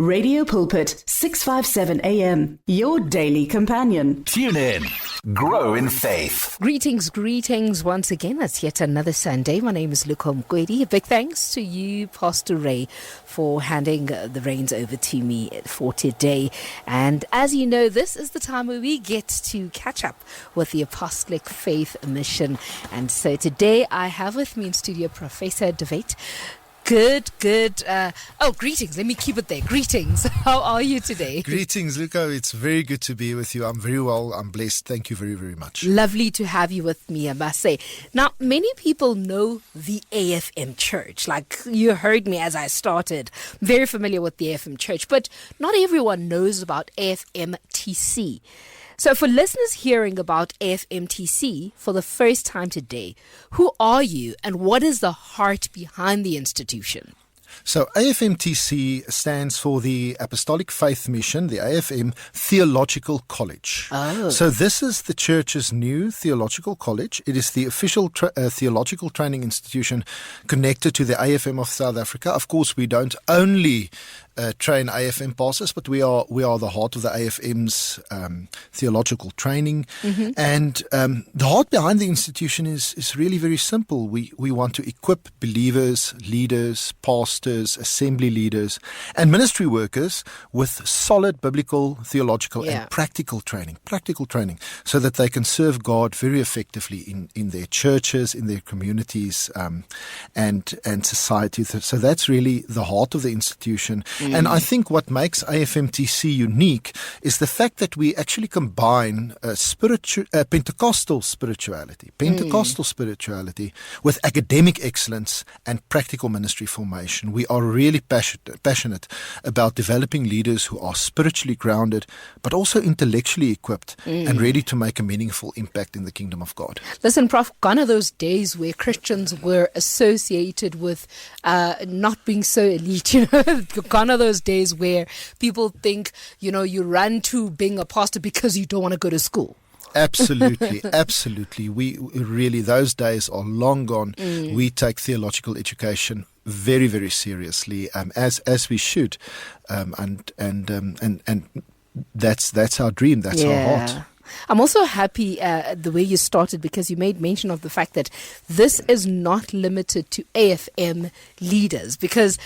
Radio Pulpit, 657 AM, your daily companion. Tune in. Grow in faith. Greetings once again. It's yet another Sunday. My name is Lukho Mkwedi. A big thanks to you, Pastor Ray, for handing the reins over to me for today. And as you know, this is the time where we get to catch up with the Apostolic Faith Mission. And so today I have with me in studio Professor Debate. Good. Greetings. Let me keep it there. Greetings. How are you today? Greetings, Lukho. It's very good to be with you. I'm very well. I'm blessed. Thank you very, very much. Lovely to have you with me, I must say. Now, many people know the AFM Church. Like you heard me as I started. Very familiar with the AFM Church. But not everyone knows about AFMTC. So for listeners hearing about AFMTC for the first time today, who are you and what is the heart behind the institution? So AFMTC stands for the Apostolic Faith Mission, the AFM Theological College. Oh. So this is the church's new theological college. It is the official theological training institution connected to the AFM of South Africa. Of course, we don't only train AFM pastors, but we are the heart of the AFM's theological training. Mm-hmm. And the heart behind the institution is really very simple. We want to equip believers, leaders, pastors, assembly leaders, and ministry workers with solid biblical, theological, and practical training, so that they can serve God very effectively in their churches, in their communities, and society. So that's really the heart of the institution. And I think what makes AFMTC unique is the fact that we actually combine Pentecostal spirituality with academic excellence and practical ministry formation. We are really passionate about developing leaders who are spiritually grounded, but also intellectually equipped and ready to make a meaningful impact in the kingdom of God. Listen, Prof, gone are those days where Christians were associated with not being so elite. Gone are those days where people think, you run to being a pastor because you don't want to go to school. Absolutely. We really, those days are long gone. We take theological education very, very seriously, as we should, and that's our dream. That's our heart. I'm also happy the way you started, because you made mention of the fact that this is not limited to AFM leaders, because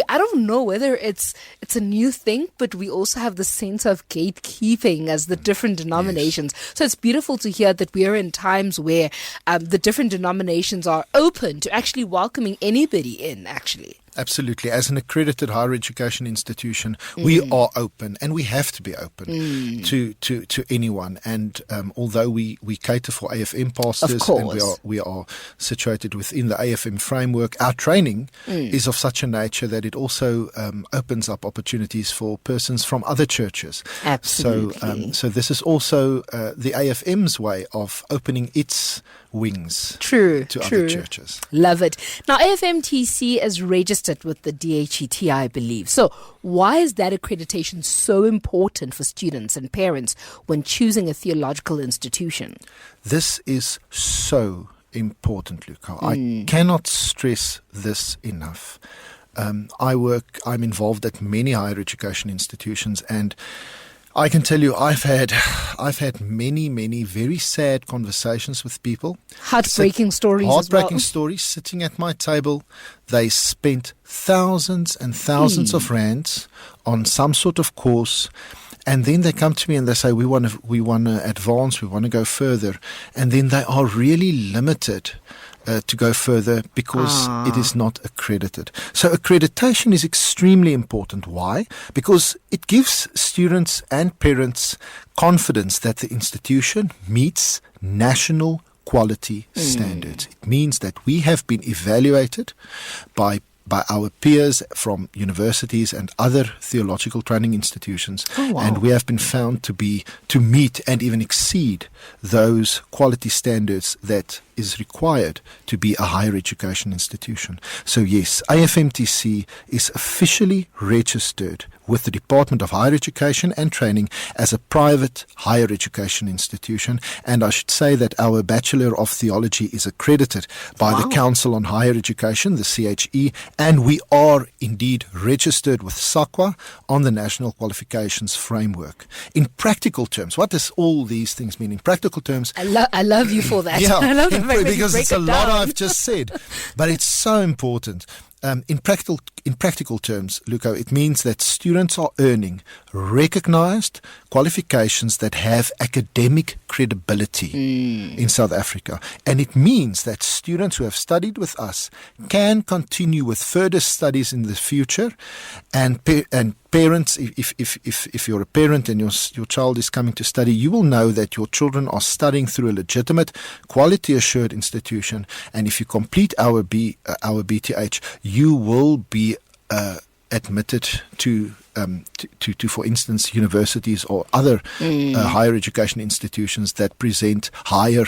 I don't know whether it's a new thing, but we also have the sense of gatekeeping as the different denominations. Yes. So it's beautiful to hear that we are in times where the different denominations are open to actually welcoming anybody in, actually. Absolutely. As an accredited higher education institution, we are open, and we have to be open to anyone. And although we cater for AFM pastors, and we are situated within the AFM framework, our training is of such a nature that it also opens up opportunities for persons from other churches. Absolutely. So this is also the AFM's way of opening its wings to other churches. Love it. Now, AFMTC is registered with the DHET, I believe. So why is that accreditation so important for students and parents when choosing a theological institution? This is so important, Lukho. I cannot stress this enough. I'm involved at many higher education institutions, and I can tell you, I've had many very sad conversations with people. Heartbreaking stories sitting at my table. They spent thousands and thousands of rands on some sort of course, and then they come to me and they say, we want to advance, we want to go further, and then they are really limited to go further because it is not accredited. So accreditation is extremely important. Why? Because it gives students and parents confidence that the institution meets national quality standards. It means that we have been evaluated by our peers from universities and other theological training institutions, and we have been found to meet and even exceed those quality standards that is required to be a higher education institution. So yes, AFMTC is officially registered with the Department of Higher Education and Training as a private higher education institution. And I should say that our Bachelor of Theology is accredited by the Council on Higher Education, the CHE, and we are indeed registered with SAQA on the National Qualifications Framework. In practical terms, what does all these things mean? In practical terms, I love you for that. yeah, I love the fact that you because break it's a it lot down. I've just said, but it's so important. In practical terms, Lukho, it means that students are earning recognized qualifications that have academic credibility in South Africa. And it means that students who have studied with us can continue with further studies in the future. And parents, if you're a parent and your child is coming to study, you will know that your children are studying through a legitimate, quality-assured institution. And if you complete our BTH, you will be admitted to, for instance, universities or other higher education institutions that present higher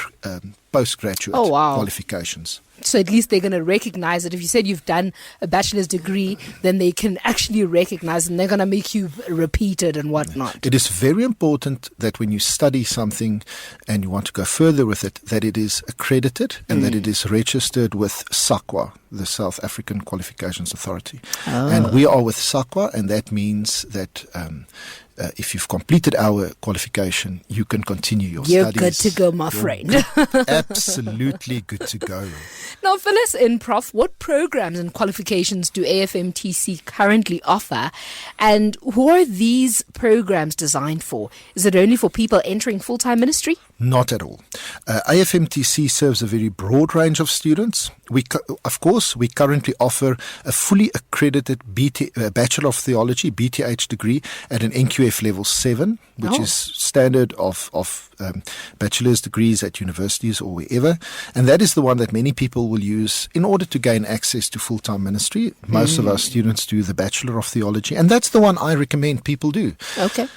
postgraduate qualifications. So at least they're going to recognize it. If you said you've done a bachelor's degree, then they can actually recognize, and they're going to make you repeat it and whatnot. It is very important that when you study something and you want to go further with it, that it is accredited and that it is registered with SAQA, the South African Qualifications Authority. And we are with SAQA, and that means that if you've completed our qualification, you can continue your You're studies. good to go, my friend. Absolutely good to go. Now, fill us in, Prof. What programs and qualifications do AFMTC currently offer, and who are these programs designed for? Is it only for people entering full-time ministry? Not at all. AFMTC serves a very broad range of students. Of course, we currently offer a fully accredited Bachelor of Theology, BTH degree at an NQF level 7, which is standard of bachelor's degrees at universities or wherever. And that is the one that many people will use in order to gain access to full-time ministry. Most of our students do the Bachelor of Theology, and that's the one I recommend people do. Okay.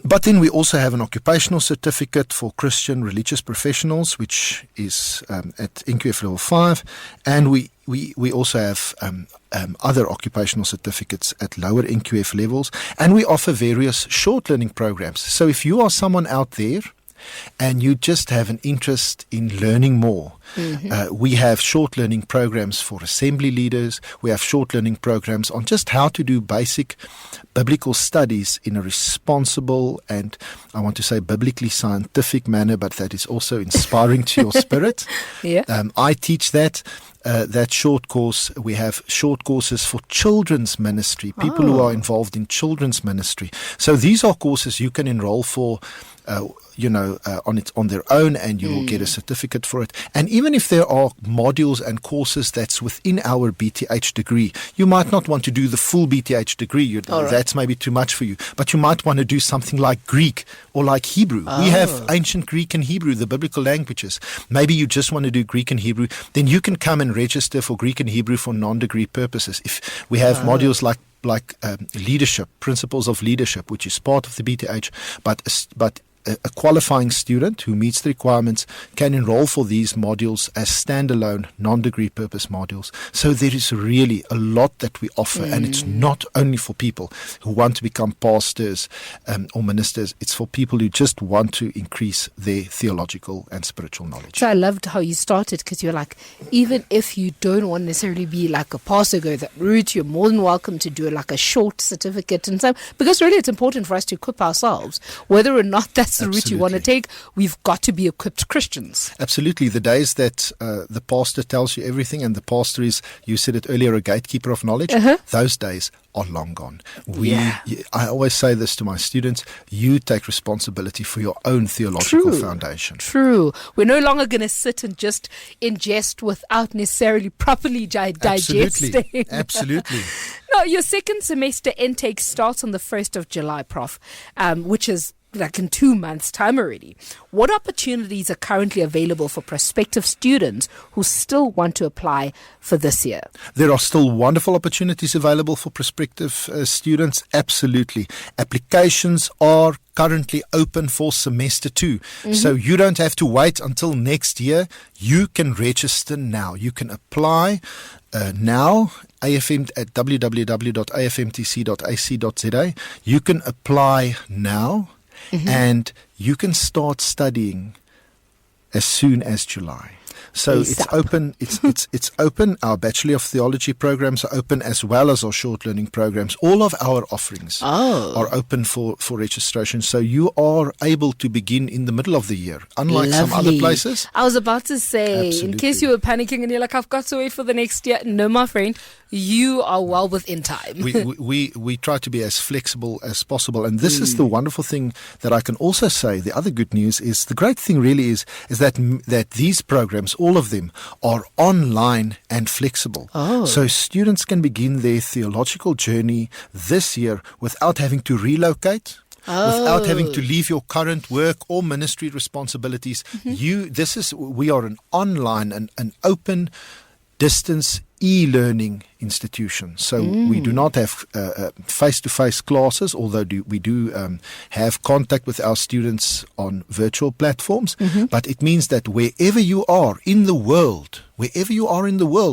But then we also have an occupational certificate for Christian religious professionals, which is at NQF level 5, and we also have other occupational certificates at lower NQF levels, and we offer various short learning programs. So if you are someone out there and you just have an interest in learning more, we have short learning programs for assembly leaders. We have short learning programs on just how to do basic biblical studies in a responsible and, I want to say, biblically scientific manner, but that is also inspiring to your spirit. I teach that short course. We have short courses for children's ministry, people who are involved in children's ministry. So these are courses you can enroll for on their own, and you will get a certificate for it. And even if there are modules and courses that's within our BTH degree, you might not want to do the full BTH degree. That's maybe too much for you. But you might want to do something like Greek or like Hebrew. We have ancient Greek and Hebrew, the biblical languages. Maybe you just want to do Greek and Hebrew. Then you can come and register for Greek and Hebrew for non-degree purposes. If we have modules like leadership, principles of leadership, which is part of the BTH, but a qualifying student who meets the requirements can enroll for these modules as standalone, non-degree purpose modules. So there is really a lot that we offer, and it's not only for people who want to become pastors or ministers. It's for people who just want to increase their theological and spiritual knowledge. So I loved how you started, because you're like, even if you don't want to necessarily be like a pastor, go that route, you're more than welcome to do like a short certificate and so, because really it's important for us to equip ourselves, whether or not that's the route you want to take. We've got to be equipped Christians. Absolutely. The days that the pastor tells you everything, and the pastor is, you said it earlier, a gatekeeper of knowledge, those days are long gone. I always say this to my students: you take responsibility for your own theological foundation. True. We're no longer going to sit and just ingest without necessarily properly digesting. Absolutely. No, your second semester intake starts on the 1st of July, Prof, which is like in 2 months' time already. What opportunities are currently available for prospective students who still want to apply for this year? There are still wonderful opportunities available for prospective students. Absolutely. Applications are currently open for semester 2. So you don't have to wait until next year. You can register now. You can apply now. AFM at www.afmtc.ac.za. You can apply now and you can start studying as soon as July. So it's open. It's open. Our Bachelor of Theology programs are open, as well as our short learning programs. All of our offerings are open for registration. So you are able to begin in the middle of the year, unlike some other places. I was about to say, in case you were panicking and you're like, I've got to wait for the next year. No, my friend, you are well within time. we try to be as flexible as possible, and this is the wonderful thing that I can also say. The other good news is, the great thing really is that these programs, all of them, are online and flexible. So students can begin their theological journey this year without having to relocate. Without having to leave your current work or ministry responsibilities. We are an online and an open distance e-learning institution. So we do not have face-to-face classes, although we do have contact with our students on virtual platforms. But it means that wherever you are in the world,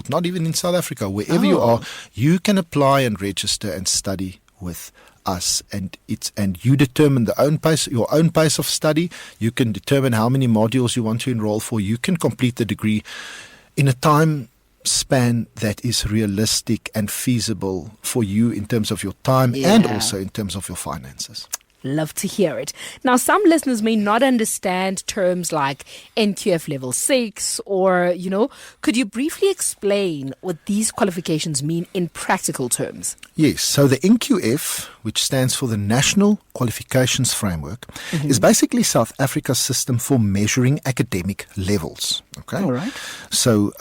not even in South Africa, wherever you are, you can apply and register and study with us, and you determine your own pace of study. You can determine how many modules you want to enroll for. You can complete the degree in a time span that is realistic and feasible for you in terms of your time and also in terms of your finances. Love to hear it. Now, some listeners may not understand terms like NQF level 6 or, could you briefly explain what these qualifications mean in practical terms? Yes. So the NQF, which stands for the National Qualifications Framework, is basically South Africa's system for measuring academic levels. Okay. All right. So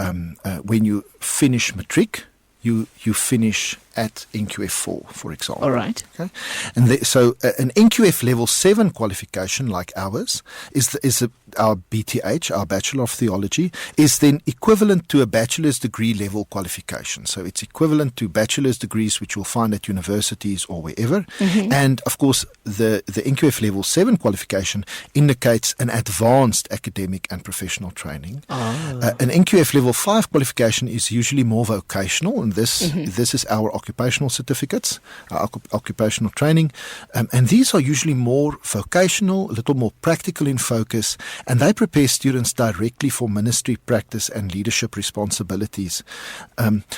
when you finish matric, you finish at NQF 4, for example. All right. Okay. And so an NQF level 7 qualification like ours is our BTH, our Bachelor of Theology, is then equivalent to a bachelor's degree level qualification. So it's equivalent to bachelor's degrees which you'll find at universities or wherever. And of course, the NQF level 7 qualification indicates an advanced academic and professional training. An NQF level 5 qualification is usually more vocational, and this is our occupational certificates, occupational training, and these are usually more vocational, a little more practical in focus, and they prepare students directly for ministry practice and leadership responsibilities.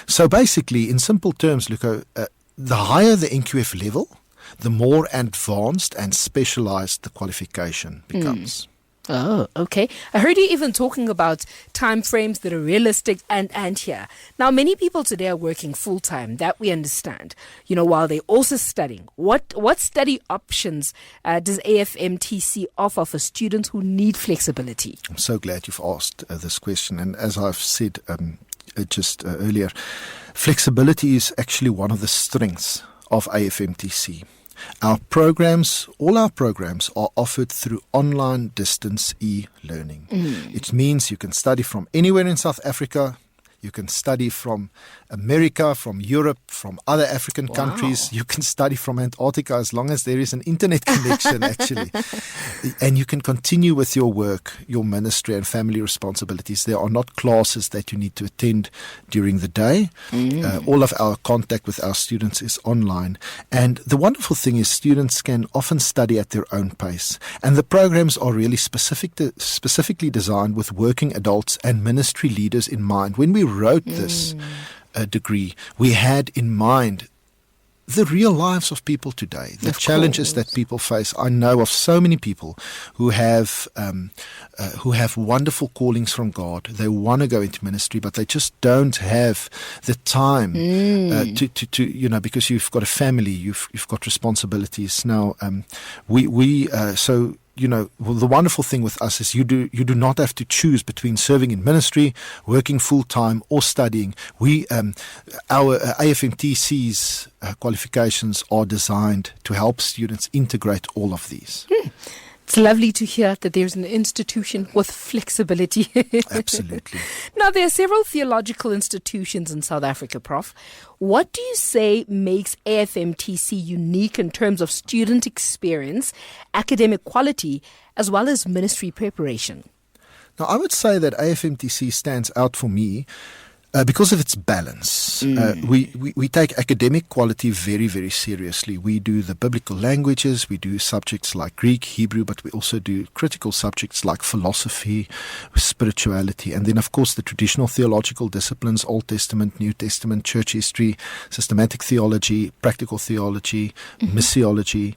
So basically, in simple terms, Lukho, the higher the NQF level, the more advanced and specialized the qualification becomes. Oh, okay. I heard you even talking about time frames that are realistic and here. Now, many people today are working full-time, that we understand, while they're also studying. What study options does AFMTC offer for students who need flexibility? I'm so glad you've asked this question. And as I've said just earlier, flexibility is actually one of the strengths of AFMTC. All our programs are offered through online distance e-learning. It means you can study from anywhere in South Africa. You can study from America, from Europe, from other African countries. You can study from Antarctica as long as there is an internet connection, actually. And you can continue with your work, your ministry and family responsibilities. There are not classes that you need to attend during the day. All of our contact with our students is online. And the wonderful thing is students can often study at their own pace. And the programs are really specifically designed with working adults and ministry leaders in mind. When we wrote this degree, we had in mind the real lives of people today, the challenges that people face. I know of so many people who have wonderful callings from God. They want to go into ministry, but they just don't have the time to because you've got a family, you've got responsibilities. Now, so the wonderful thing with us is you do not have to choose between serving in ministry, working full time, or studying. Our AFMTC's qualifications are designed to help students integrate all of these. It's lovely to hear that there's an institution with flexibility. Absolutely. Now, there are several theological institutions in South Africa, Prof. What do you say makes AFMTC unique in terms of student experience, academic quality, as well as ministry preparation? Now, I would say that AFMTC stands out for me because of its balance. We take academic quality very, very seriously. We do the biblical languages, we do subjects like Greek, Hebrew, but we also do critical subjects like philosophy, spirituality, and then, of course, the traditional theological disciplines, Old Testament, New Testament, church history, systematic theology, practical theology, missiology.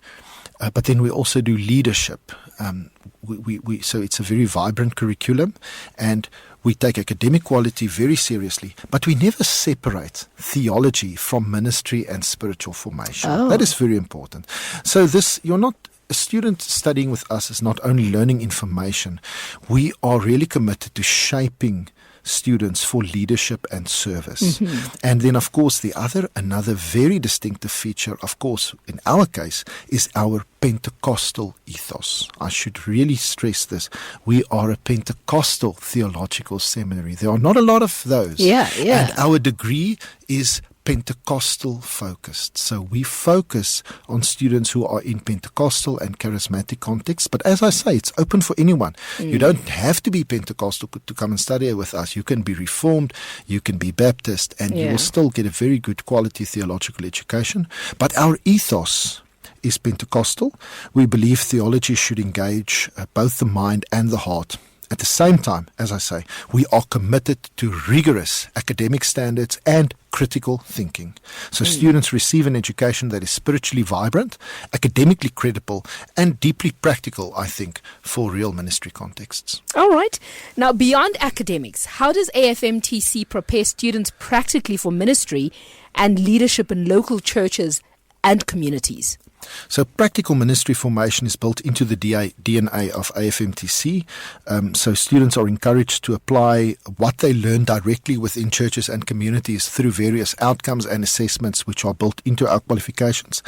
But then we also do leadership. So it's a very vibrant curriculum, and we take academic quality very seriously, but we never separate theology from ministry and spiritual formation. Oh. That is very important. So a student studying with us is not only learning information. We are really committed to shaping students for leadership and service. And then, of course, another very distinctive feature, of course, in our case, is our Pentecostal ethos. I should really stress this. We are a Pentecostal theological seminary. There are not a lot of those. Yeah. And our degree is Pentecostal focused. So we focus on students who are in Pentecostal and charismatic contexts. But as I say, it's open for anyone. You don't have to be Pentecostal to come and study with us. You can be Reformed, you can be Baptist, and you will still get a very good quality theological education. But our ethos is Pentecostal. We believe theology should engage both the mind and the heart. At the same time, as I say, we are committed to rigorous academic standards and critical thinking. So students receive an education that is spiritually vibrant, academically credible, and deeply practical, I think, for real ministry contexts. All right. Now, beyond academics, how does AFMTC prepare students practically for ministry and leadership in local churches and communities? So practical ministry formation is built into the DNA of AFMTC. So students are encouraged to apply what they learn directly within churches and communities through various outcomes and assessments which are built into our qualifications.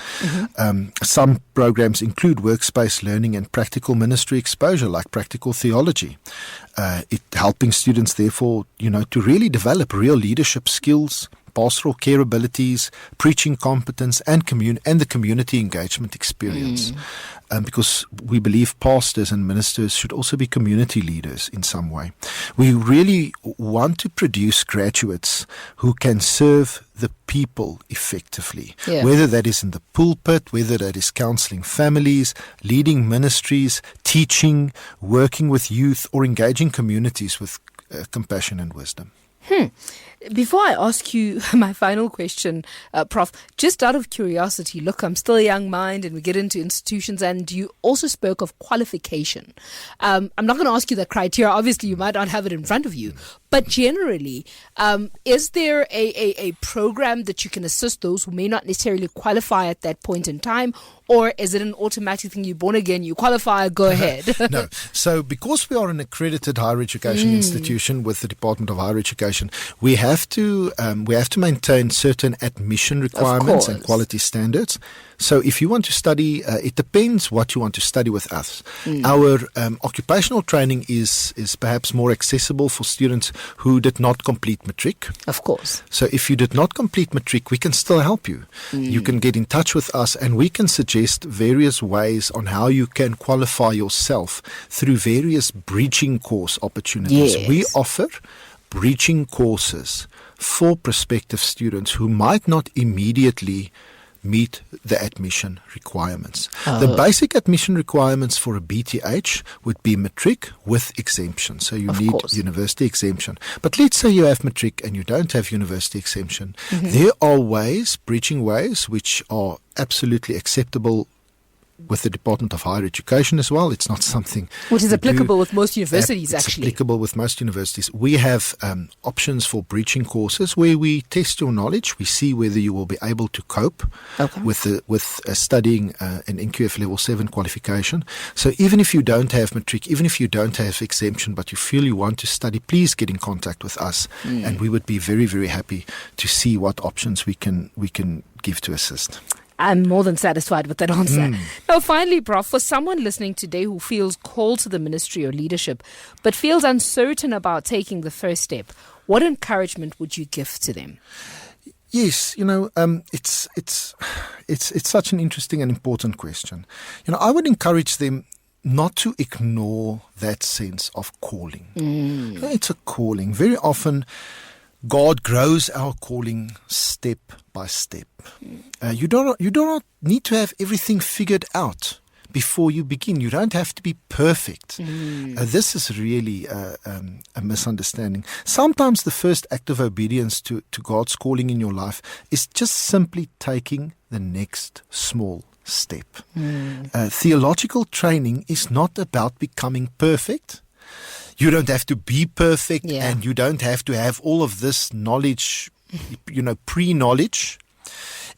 Some programs include workspace learning and practical ministry exposure, like practical theology. It helping students, therefore, to really develop real leadership skills, pastoral care abilities, preaching competence, and the community engagement experience. Because we believe pastors and ministers should also be community leaders in some way. We really want to produce graduates who can serve the people effectively, whether that is in the pulpit, whether that is counseling families, leading ministries, teaching, working with youth, or engaging communities with compassion and wisdom. Before I ask you my final question, Prof, just out of curiosity, look, I'm still a young mind and we get into institutions, and you also spoke of qualification. I'm not going to ask you the criteria. Obviously, you might not have it in front of you. But generally, is there a program that you can assist those who may not necessarily qualify at that point in time? Or is it an automatic thing? You're born again, you qualify, go ahead. No. So because we are an accredited higher education institution with the Department of Higher Education, we have to maintain certain admission requirements and quality standards. So if you want to study, it depends what you want to study with us. Our occupational training is perhaps more accessible for students who did not complete matric. Of course. So if you did not complete matric, we can still help you. You can get in touch with us and we can suggest various ways on how you can qualify yourself through various bridging course opportunities. Yes. We offer bridging courses for prospective students who might not immediately meet the admission requirements. The basic admission requirements for a BTH would be matric with exemption. So you need university exemption. But let's say you have matric and you don't have university exemption. There are ways, bridging ways, which are absolutely acceptable with the Department of Higher Education as well. It's not something which is we applicable do. with most universities, It's actually. applicable with most universities. We have options for breaching courses where we test your knowledge. We see whether you will be able to cope with studying an NQF Level 7 qualification. So even if you don't have matric, even if you don't have exemption, but you feel you want to study, please get in contact with us, and we would be very, very happy to see what options we can give to assist. I'm more than satisfied with that answer. Now, finally, Prof, for someone listening today who feels called to the ministry or leadership, but feels uncertain about taking the first step, what encouragement would you give to them? Yes, it's such an interesting and important question. I would encourage them not to ignore that sense of calling. It's a calling. Very often, God grows our calling step by step. You do not need to have everything figured out before you begin. You don't have to be perfect. This is really a misunderstanding. Sometimes the first act of obedience to God's calling in your life is just simply taking the next small step. Theological training is not about becoming perfect. You don't have to be perfect, and you don't have to have all of this knowledge, pre-knowledge.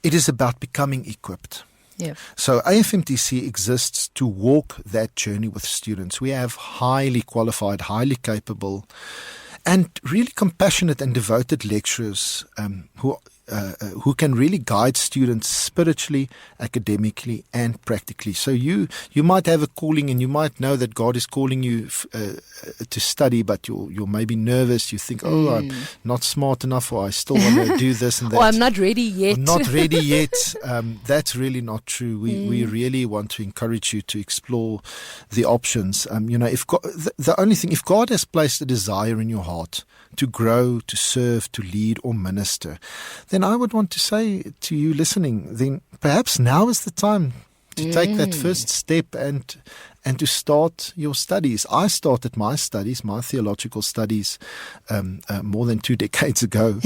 It is about becoming equipped. Yeah. So AFMTC exists to walk that journey with students. We have highly qualified, highly capable, and really compassionate and devoted lecturers who can really guide students spiritually, academically, and practically. So you might have a calling, and you might know that God is calling you to study, but you're maybe nervous. You think, I'm not smart enough, or I still want to do this and that. Or I'm not ready yet. I'm not ready yet. That's really not true. We really want to encourage you to explore the options. If God, the only thing, if God has placed a desire in your heart to grow, to serve, to lead, or minister, then I would want to say to you listening, then perhaps now is the time to take that first step and to start your studies. I started my theological studies, more than 2 decades ago,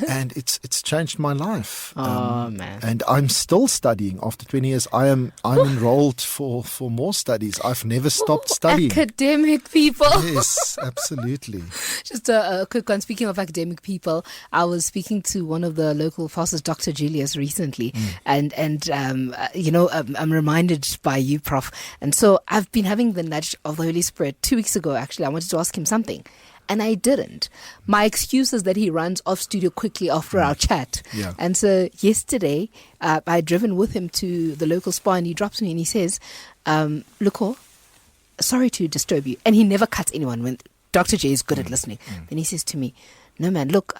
and it's changed my life. Man! And I'm still studying after 20 years. I'm enrolled for more studies. I've never stopped studying. Academic people. Yes, absolutely. Just a quick one. Speaking of academic people, I was speaking to one of the local pastors, Dr. Julius, recently, and I'm reminded by you, Prof. And so I've been having the nudge of the Holy Spirit. 2 weeks ago, actually, I wanted to ask him something, and I didn't. My excuse is that he runs off studio quickly after our chat. Yeah. And so yesterday, I'd driven with him to the local spa, and he drops me and he says, Lukho, sorry to disturb you. And he never cuts anyone when Dr. J is good at listening. Then he says to me, no, man, look,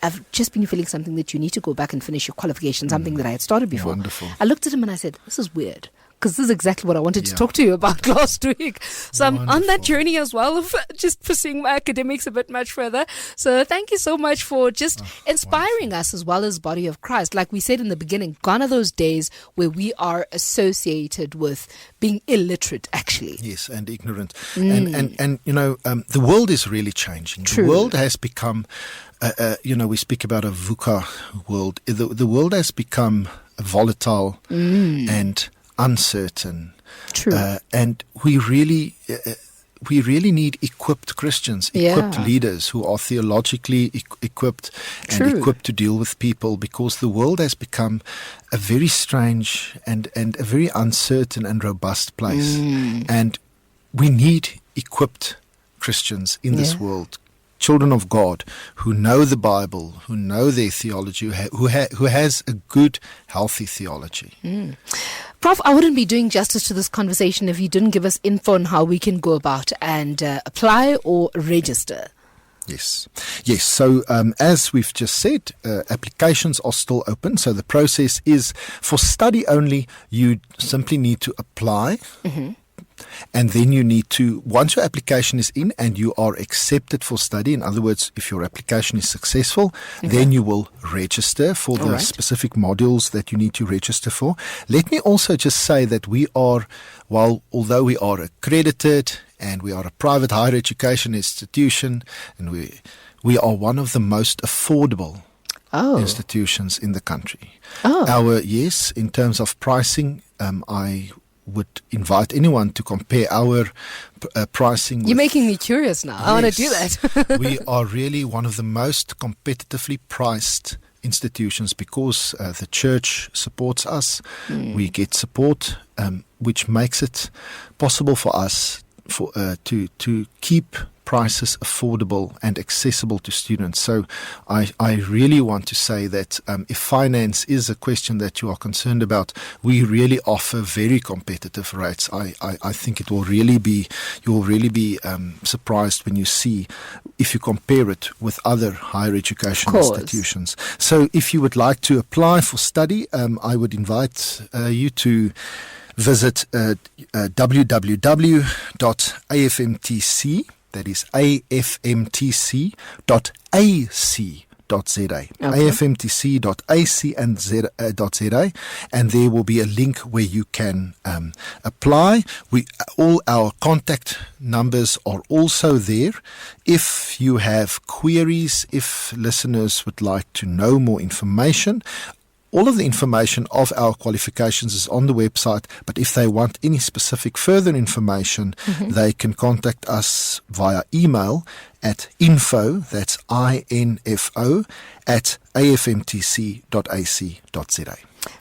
I've just been feeling something that you need to go back and finish your qualification, something that I had started before. Wonderful. I looked at him and I said, this is weird, because this is exactly what I wanted to talk to you about last week. So I'm on that journey as well of just pursuing my academics a bit much further. So thank you so much for just inspiring us as well as body of Christ. Like we said in the beginning, gone are those days where we are associated with being illiterate, actually. Yes, and ignorant. And the world is really changing. True. The world has become, we speak about a VUCA world. The world has become volatile and uncertain. True. And we really need equipped Christians, equipped leaders who are theologically equipped and equipped to deal with people, because the world has become a very strange and a very uncertain and robust place. And we need equipped Christians in this world. Children of God who know the Bible, who know their theology, who has a good, healthy theology. Prof, I wouldn't be doing justice to this conversation if you didn't give us info on how we can go about and apply or register. Yes. So as we've just said, applications are still open. So the process is for study only. You simply need to apply. And then you need to, once your application is in and you are accepted for study, in other words, if your application is successful, then you will register for the specific modules that you need to register for. Let me also just say that we are, although we are accredited and we are a private higher education institution, and we are one of the most affordable institutions in the country. In terms of pricing, would invite anyone to compare our pricing. You're making me curious now. I want to do that. We are really one of the most competitively priced institutions because the church supports us. We get support, which makes it possible for us to keep prices affordable and accessible to students. So I really want to say that if finance is a question that you are concerned about, we really offer very competitive rates. I think you will really be surprised when you see, if you compare it with other higher education institutions. So if you would like to apply for study, I would invite you to visit www.afmtc, that is afmtc.ac.za. afmtc.ac.za, and there will be a link where you can apply. All our contact numbers are also there. If you have queries, if listeners would like to know more information, all of the information of our qualifications is on the website, but if they want any specific further information, they can contact us via email at info, that's info, at afmtc.ac.za.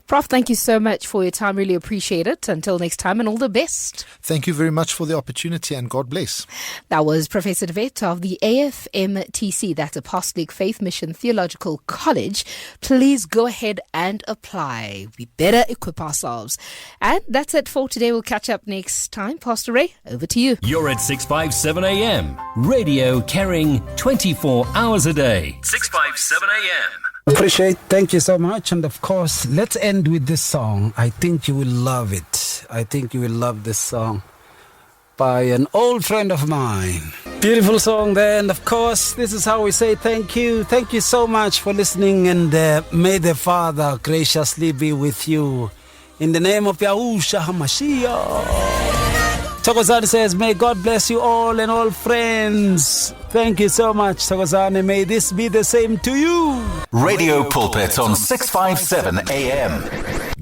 Prof, thank you so much for your time. Really appreciate it. Until next time, and all the best. Thank you very much for the opportunity, and God bless. That was Professor Devet of the AFMTC, that's Apostolic Faith Mission Theological College. Please go ahead and apply. We better equip ourselves. And that's it for today. We'll catch up next time. Pastor Ray, over to you. You're at 657 AM. Radio carrying 24 hours a day. 657 AM. Thank you so much. And of course, let's end with this song. I think you will love it. I think you will love this song by an old friend of mine. Beautiful song there. And of course, this is how we say thank you. Thank you so much for listening. And may the Father graciously be with you. In the name of Yahushua HaMashiach. Thokozani says, may God bless you all and all friends. Thank you so much, Thokozani. May this be the same to you. Radio Pulpit on 657 AM.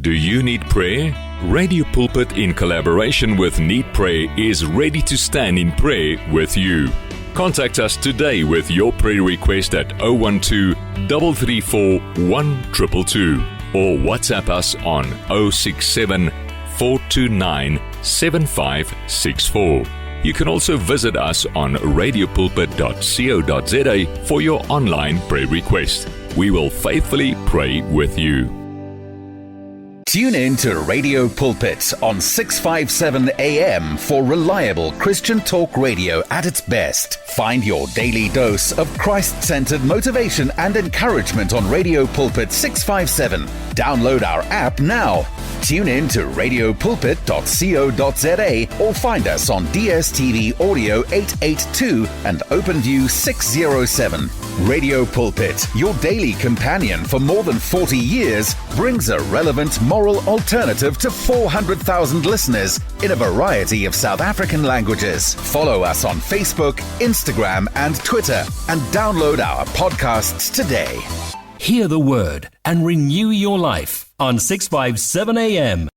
Do you need prayer? Radio Pulpit, in collaboration with Need Prayer, is ready to stand in prayer with you. Contact us today with your prayer request at 012 334 1222 or WhatsApp us on 067 429 7564. You can also visit us on radiopulpit.co.za for your online prayer request. We will faithfully pray with you. Tune in to Radio Pulpit on 657 AM for reliable Christian talk radio at its best. Find your daily dose of Christ-centered motivation and encouragement on Radio Pulpit 657. Download our app now. Tune in to radiopulpit.co.za or find us on DSTV Audio 882 and OpenView 607. Radio Pulpit, your daily companion for more than 40 years, brings a relevant moral alternative to 400,000 listeners in a variety of South African languages. Follow us on Facebook, Instagram, and Twitter, and download our podcasts today. Hear the word and renew your life on 657 AM.